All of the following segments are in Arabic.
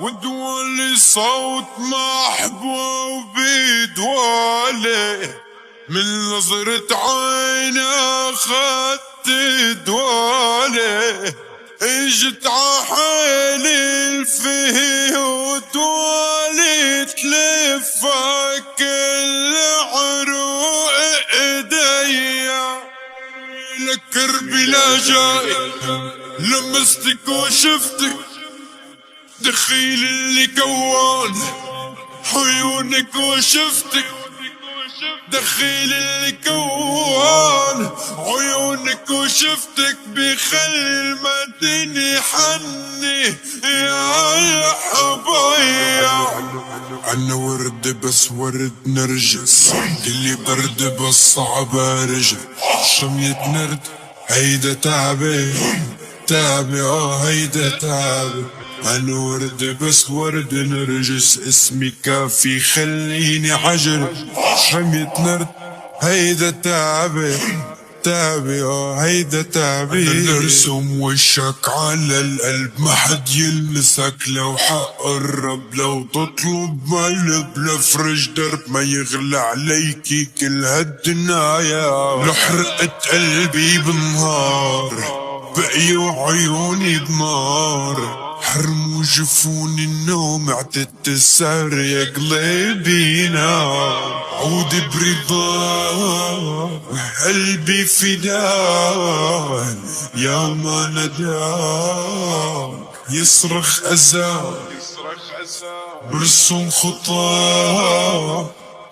ودولي صوت محبوبي دوالي من نظرة عين اخدت دوالي اجت عحالي الفيه ودوالي تلفى كل عروق ايديا لكربي لا جاي لمستك وشفتك دخيل اللي كوان عيونك وشفتك دخيل اللي كوان عيونك وشفتك بخلي المدينة حني يا حبايا. عنا ورد بس ورد نرجس اللي برد بس صعب ارجع شمية نرد هيدا تعبي تعبي هيدا تعبي. عنا ورد بس ورد نرجس اسمي كافي خليني عجل شمية نرد هيدا تعبي تعبي هيدا تعبي. نرسم وشك على القلب ما حد يلمسك لو حقرب لو تطلب مقلب لفرج درب ما يغلى عليكي كل هالدنايا. لو حرقت قلبي بالنهار بقيوا عيوني بنار حرموا جفوني النوم اعتدت السهر يا قلبي نار. عودي برضا قلبي فداك يا ما نداك يصرخ أذان برسم خطاك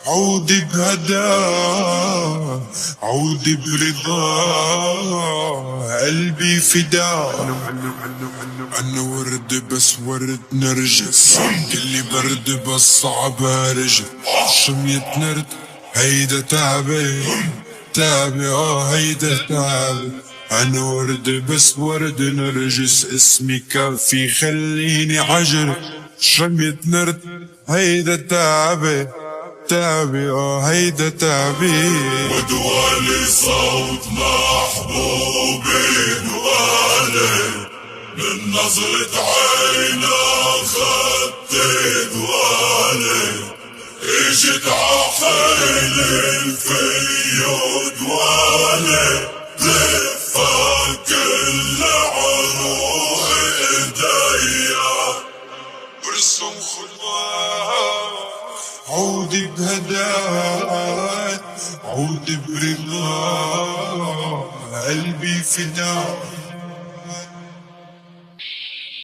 عودي بهداك عودي برضا قلبي فداك. عنا ورد بس ورد نرجس كلي برد بس صعب ارجع شمية نرد هيدا تعبي تعبي هيدا تعبي. عنا ورد بس ورد نرجس اسمي كافي خليني عجل شمية نرد هيدا تعبي تعبي هيدا تعبي. ودوالي صوت محبوبي دوالي من نظرة عين اخدت دوالي اجت عحالي الفيو دوالي تلفى كل عروق ايديا برسم خطاك عودي بهداك عودي برضاك قلبي فداك